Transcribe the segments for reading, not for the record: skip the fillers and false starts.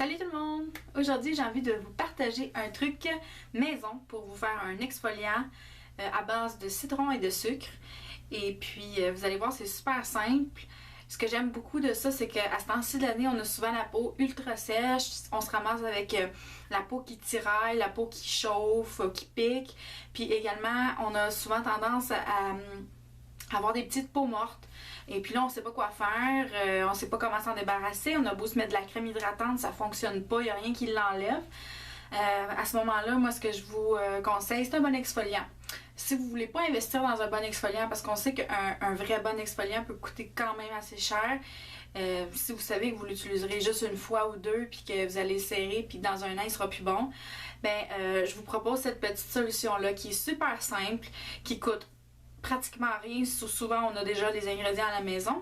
Salut tout le monde! Aujourd'hui, j'ai envie de vous partager un truc maison pour vous faire un exfoliant à base de citron et de sucre. Et puis, vous allez voir, c'est super simple. Ce que j'aime beaucoup de ça, c'est qu'à ce temps-ci de l'année, on a souvent la peau ultra sèche. On se ramasse avec la peau qui tiraille, la peau qui chauffe, qui pique. Puis également, on a souvent tendance à avoir des petites peaux mortes. Et puis là, on sait pas quoi faire, on sait pas comment s'en débarrasser. On a beau se mettre de la crème hydratante, ça fonctionne pas, il n'y a rien qui l'enlève. À ce moment-là, moi, ce que je vous conseille, c'est un bon exfoliant. Si vous voulez pas investir dans un bon exfoliant, parce qu'on sait qu'un vrai bon exfoliant peut coûter quand même assez cher, si vous savez que vous l'utiliserez juste une fois ou deux, puis que vous allez serrer, puis dans un an, il sera plus bon, je vous propose cette petite solution-là qui est super simple, qui coûte pratiquement rien. Souvent on a déjà les ingrédients à la maison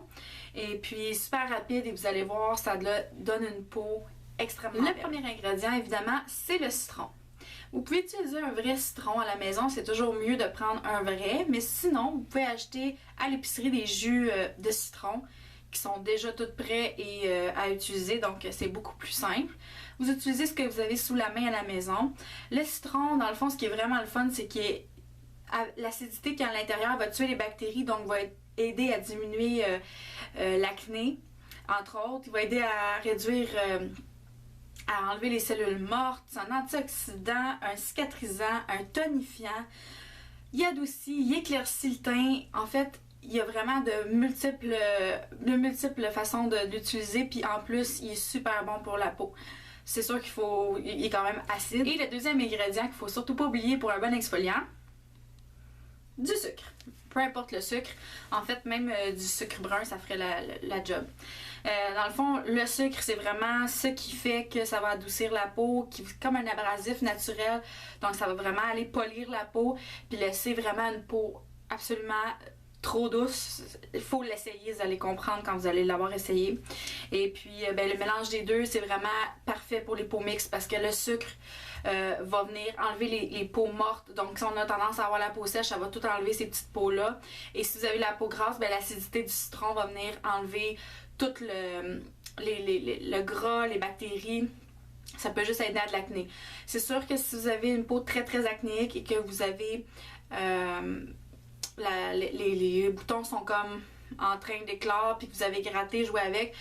et puis super rapide et vous allez voir, ça donne une peau extrêmement belle. Le premier ingrédient évidemment, c'est le citron. Vous pouvez utiliser un vrai citron à la maison, c'est toujours mieux de prendre un vrai, mais sinon vous pouvez acheter à l'épicerie des jus de citron qui sont déjà tout prêts et à utiliser, donc c'est beaucoup plus simple. Vous utilisez ce que vous avez sous la main à la maison. Le citron, dans le fond, ce qui est vraiment le fun, c'est qu'il est l'acidité qui est à l'intérieur va tuer les bactéries, donc va aider à diminuer l'acné, entre autres. Il va aider à réduire, à enlever les cellules mortes. C'est un antioxydant, un cicatrisant, un tonifiant. Il adoucit, il éclaircit le teint. En fait, il y a vraiment de multiples façons de l'utiliser. Puis en plus, il est super bon pour la peau. C'est sûr il est quand même acide. Et le deuxième ingrédient qu'il faut surtout pas oublier pour un bon exfoliant, du sucre. Peu importe le sucre. En fait, même du sucre brun, ça ferait la job. Dans le fond, le sucre, c'est vraiment ce qui fait que ça va adoucir la peau, comme un abrasif naturel. Donc, ça va vraiment aller polir la peau, puis laisser vraiment une peau absolument trop douce. Il faut l'essayer, vous allez comprendre quand vous allez l'avoir essayé. Et puis, le mélange des deux, c'est vraiment parfait pour les peaux mixtes parce que le sucre va venir enlever les peaux mortes. Donc, si on a tendance à avoir la peau sèche, ça va tout enlever ces petites peaux-là. Et si vous avez la peau grasse, l'acidité du citron va venir enlever tout le gras, les bactéries. Ça peut juste aider à de l'acné. C'est sûr que si vous avez une peau très très acnéique et que vous avez les boutons sont comme en train d'éclore puis que vous avez gratté, joué avec,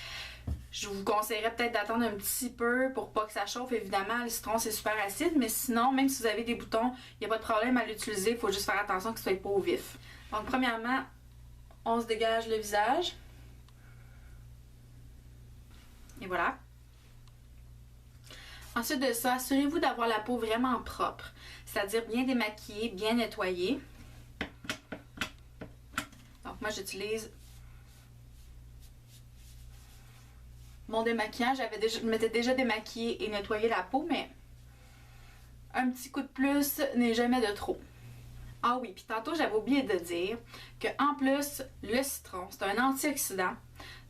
je vous conseillerais peut-être d'attendre un petit peu pour pas que ça chauffe. Évidemment, le citron c'est super acide, mais sinon, même si vous avez des boutons, il n'y a pas de problème à l'utiliser. Il faut juste faire attention que ce soit pas au vif. Donc premièrement, on se dégage le visage. Et voilà. Ensuite de ça, assurez-vous d'avoir la peau vraiment propre, c'est-à-dire bien démaquillée, bien nettoyée. Donc moi j'utilise mon démaquillant. Je m'étais déjà démaquillée et nettoyé la peau, mais un petit coup de plus n'est jamais de trop. Ah oui, puis tantôt j'avais oublié de dire que en plus, le citron, c'est un antioxydant.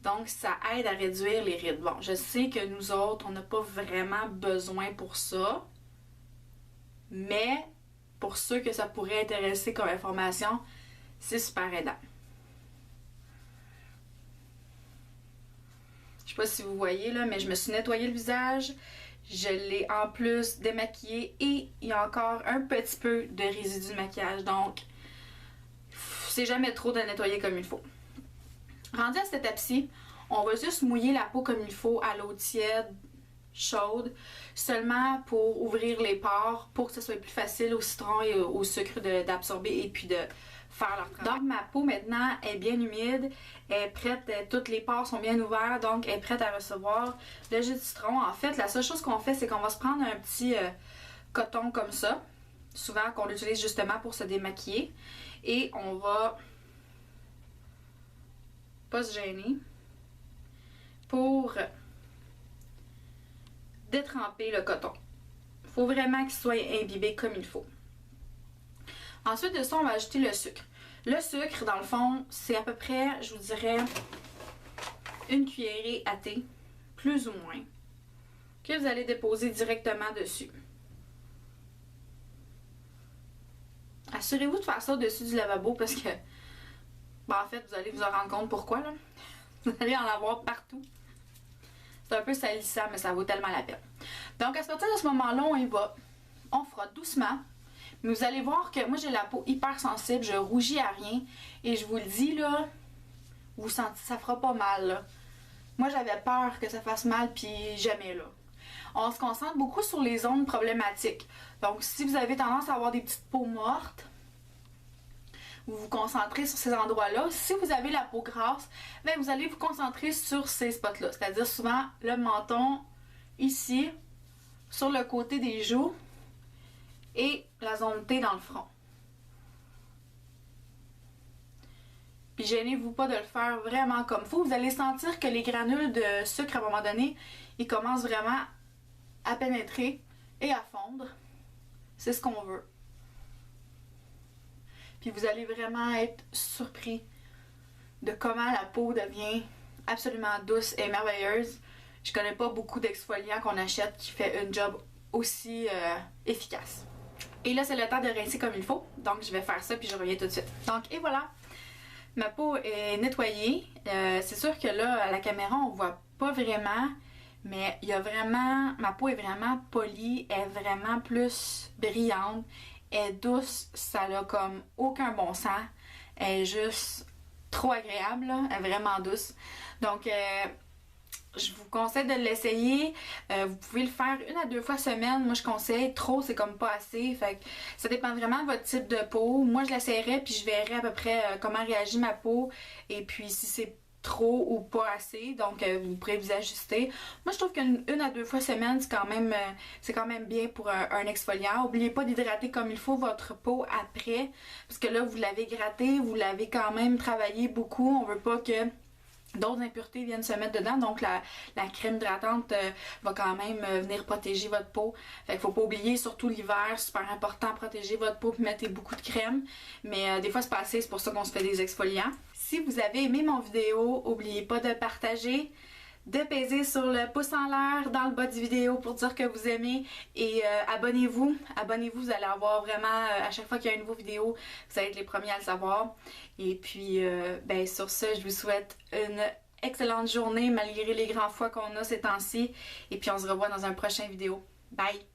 Donc, ça aide à réduire les rides. Bon, je sais que nous autres, on n'a pas vraiment besoin pour ça. Mais, pour ceux que ça pourrait intéresser comme information, c'est super aidant. Je sais pas si vous voyez là, mais je me suis nettoyé le visage. Je l'ai en plus démaquillé et il y a encore un petit peu de résidu de maquillage. Donc, c'est jamais trop de nettoyer comme il faut. Rendu à cette étape-ci, on va juste mouiller la peau comme il faut à l'eau tiède, chaude, seulement pour ouvrir les pores, pour que ce soit plus facile au citron et au sucre d'absorber et puis de faire leur travail. Donc ma peau maintenant est bien humide, elle est prête, toutes les pores sont bien ouverts, donc elle est prête à recevoir le jus de citron. En fait, la seule chose qu'on fait, c'est qu'on va se prendre un petit coton comme ça, souvent qu'on utilise justement pour se démaquiller, et on va pas se gêner pour détremper le coton. Il faut vraiment qu'il soit imbibé comme il faut. Ensuite de ça, on va ajouter le sucre. Le sucre, dans le fond, c'est à peu près, je vous dirais, une cuillerée à thé, plus ou moins, que vous allez déposer directement dessus. Assurez-vous de faire ça au-dessus du lavabo parce que, en fait, vous allez vous en rendre compte pourquoi, là. Vous allez en avoir partout. C'est un peu salissant, mais ça vaut tellement la peine. Donc à partir de ce moment-là, on y va. On frotte doucement. Mais vous allez voir que moi j'ai la peau hyper sensible, je rougis à rien. Et je vous le dis là, vous sentez, ça fera pas mal là. Moi j'avais peur que ça fasse mal, puis jamais là. On se concentre beaucoup sur les zones problématiques. Donc si vous avez tendance à avoir des petites peaux mortes, vous vous concentrez sur ces endroits-là. Si vous avez la peau grasse, bien, vous allez vous concentrer sur ces spots-là. C'est-à-dire souvent le menton, ici, sur le côté des joues et la zone T dans le front. Puis gênez-vous pas de le faire vraiment comme il faut. Vous allez sentir que les granules de sucre, à un moment donné, ils commencent vraiment à pénétrer et à fondre. C'est ce qu'on veut. Puis vous allez vraiment être surpris de comment la peau devient absolument douce et merveilleuse. Je connais pas beaucoup d'exfoliants qu'on achète qui fait un job aussi efficace. Et là, c'est le temps de rincer comme il faut. Donc, je vais faire ça puis je reviens tout de suite. Donc, et voilà. Ma peau est nettoyée. C'est sûr que là, à la caméra, on voit pas vraiment. Mais il y a vraiment... Ma peau est vraiment polie. Elle est vraiment plus brillante. Elle est douce, ça n'a comme aucun bon sens. Elle est juste trop agréable, là. Elle est vraiment douce. Donc, je vous conseille de l'essayer. Vous pouvez le faire 1 à 2 fois semaine. Moi, je conseille. Trop, c'est comme pas assez. Fait que ça dépend vraiment de votre type de peau. Moi, je l'essayerai puis je verrai à peu près comment réagit ma peau. Et puis, si c'est trop ou pas assez, donc vous pourrez vous ajuster. Moi je trouve qu'une 1 à 2 fois semaine c'est quand même bien pour un exfoliant. N'oubliez pas d'hydrater comme il faut votre peau après, parce que là vous l'avez gratté, vous l'avez quand même travaillé beaucoup, on veut pas que d'autres impuretés viennent se mettre dedans, donc la crème hydratante va quand même venir protéger votre peau. Fait qu'il faut pas oublier, surtout l'hiver, super important, protéger votre peau et mettez beaucoup de crème. Mais des fois c'est pas assez, c'est pour ça qu'on se fait des exfoliants. Si vous avez aimé mon vidéo, n'oubliez pas de partager, de peser sur le pouce en l'air dans le bas du vidéo pour dire que vous aimez et abonnez-vous. Abonnez-vous, vous allez avoir vraiment, à chaque fois qu'il y a une nouvelle vidéo, vous allez être les premiers à le savoir. Et puis, ben, sur ce, je vous souhaite une excellente journée malgré les grands froids qu'on a ces temps-ci. Et puis, on se revoit dans un prochain vidéo. Bye!